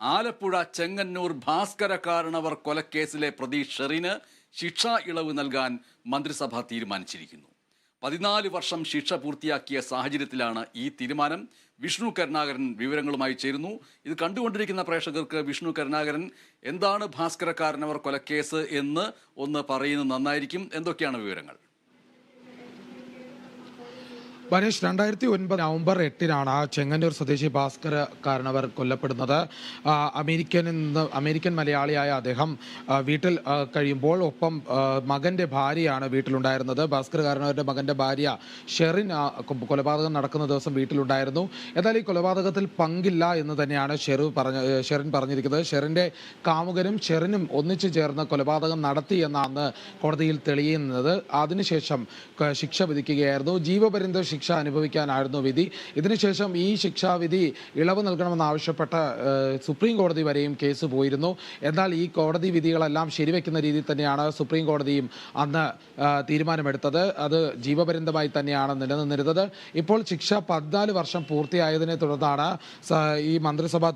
ആലപ്പുഴ ചെങ്ങന്നൂർ ഭാസ്കര കാരണവർ കൊലക്കേസിലെ പ്രതി ഷെറിന് ശിക്ഷാ ഇളവ് നൽകാൻ മന്ത്രിസഭ തീരുമാനിച്ചിരിക്കുന്നു. 14 വർഷം ശിക്ഷ പൂർത്തിയാക്കിയ സാഹചര്യത്തിലാണ് ഈ തീരുമാനം. വിഷ്ണു കരുണാകരൻ വിവരങ്ങളുമായി ചേരുന്നു. ഇത് കണ്ടുകൊണ്ടിരിക്കുന്ന പ്രേക്ഷകർക്ക് വിഷ്ണു കരുണാകരൻ, എന്താണ് ഭാസ്കര കാരണവർ കൊലക്കേസ് എന്ന് ഒന്ന് പറയുന്നത് നന്നായിരിക്കും. എന്തൊക്കെയാണ് വിവരങ്ങൾ? മനീഷ്, 2009 നവംബർ 8-നാണ് ചെങ്ങന്നൂർ സ്വദേശി ഭാസ്കര കാരണവർ കൊല്ലപ്പെടുന്നത്. അമേരിക്കൻ മലയാളിയായ അദ്ദേഹം വീട്ടിൽ കഴിയുമ്പോൾ ഒപ്പം മകൻ്റെ ഭാര്യയാണ് വീട്ടിലുണ്ടായിരുന്നത്. ഭാസ്കര കാരണവരുടെ മകൻ്റെ ഭാര്യ ഷെറിൻ കൊലപാതകം നടക്കുന്ന ദിവസം വീട്ടിലുണ്ടായിരുന്നു. എന്നാൽ ഈ കൊലപാതകത്തിൽ പങ്കില്ല എന്ന് തന്നെയാണ് ഷെറിൻ പറഞ്ഞിരിക്കുന്നത്. ഷെറിൻ്റെ കാമുകനും ഷെറിനും ഒന്നിച്ചു ചേർന്ന് കൊലപാതകം നടത്തി എന്നാണ് കോടതിയിൽ തെളിയുന്നത്. അതിനുശേഷം ശിക്ഷ വിധിക്കുകയായിരുന്നു. ജീവപര്യന്തം ശിക്ഷ അനുഭവിക്കാനായിരുന്നു വിധി. ഇതിനുശേഷം ഈ ശിക്ഷാവിധി ഇളവ് നൽകണമെന്നാവശ്യപ്പെട്ട് സുപ്രീം കോടതി വരെയും കേസ് പോയിരുന്നു. എന്നാൽ ഈ കോടതി വിധികളെല്ലാം ശരിവെക്കുന്ന രീതിയിൽ തന്നെയാണ് സുപ്രീം കോടതിയും അന്ന് തീരുമാനമെടുത്തത്. അത് ജീവപര്യന്തമായി തന്നെയാണ് നിലനിന്നിരുന്നത്. ഇപ്പോൾ ശിക്ഷ 14 വർഷം പൂർത്തിയായതിനെ തുടർന്നാണ് ഈ മന്ത്രിസഭാ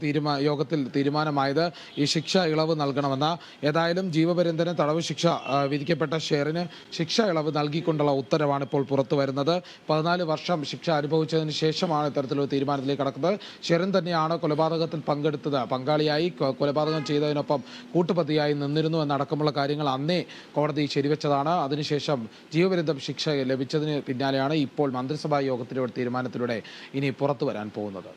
യോഗത്തിൽ തീരുമാനമായത് ഈ ശിക്ഷ ഇളവ് നൽകണമെന്ന്. ഏതായാലും ജീവപര്യന്തന് തടവ് ശിക്ഷ വിധിക്കപ്പെട്ട ഷെറിന് ശിക്ഷ ഇളവ് നൽകിക്കൊണ്ടുള്ള ഉത്തരവാണ് ഇപ്പോൾ പുറത്തു വരുന്നത്. 14 വർഷം ശിക്ഷ അനുഭവിച്ചതിന് ശേഷമാണ് ഇത്തരത്തിലൊരു തീരുമാനത്തിലേക്ക് കടക്കുന്നത്. ഷെറിൻ തന്നെയാണ് കൊലപാതകത്തിൽ പങ്കാളിയായി കൊലപാതകം ചെയ്തതിനൊപ്പം കൂട്ടുപ്രതിയായി നിന്നിരുന്നു എന്നടക്കമുള്ള കാര്യങ്ങൾ അന്നേ കോടതി ശരിവെച്ചതാണ്. അതിനുശേഷം ജീവപര്യന്തം ശിക്ഷ ലഭിച്ചതിന് പിന്നാലെയാണ് ഇപ്പോൾ മന്ത്രിസഭാ യോഗത്തിലൂടെ തീരുമാനത്തിലൂടെ ഇനി പുറത്തു വരാൻ പോകുന്നത്.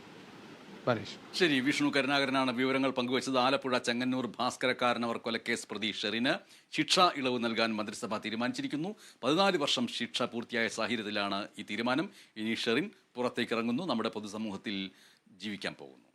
ശരി, വിഷ്ണു കരുണാകരനാണ് വിവരങ്ങൾ പങ്കുവച്ചത്. ആലപ്പുഴ ചെങ്ങന്നൂർ ഭാസ്കര കാരണവർ കൊലക്കേസ് പ്രതി ഷെറിന് ശിക്ഷാ ഇളവ് നൽകാൻ മന്ത്രിസഭ തീരുമാനിച്ചിരിക്കുന്നു. 14 വർഷം ശിക്ഷ പൂർത്തിയായ സാഹചര്യത്തിലാണ് ഈ തീരുമാനം. ഇനി ഷെറിൻ പുറത്തേക്ക് ഇറങ്ങുന്നു, നമ്മുടെ പൊതുസമൂഹത്തിൽ ജീവിക്കാൻ പോകുന്നു.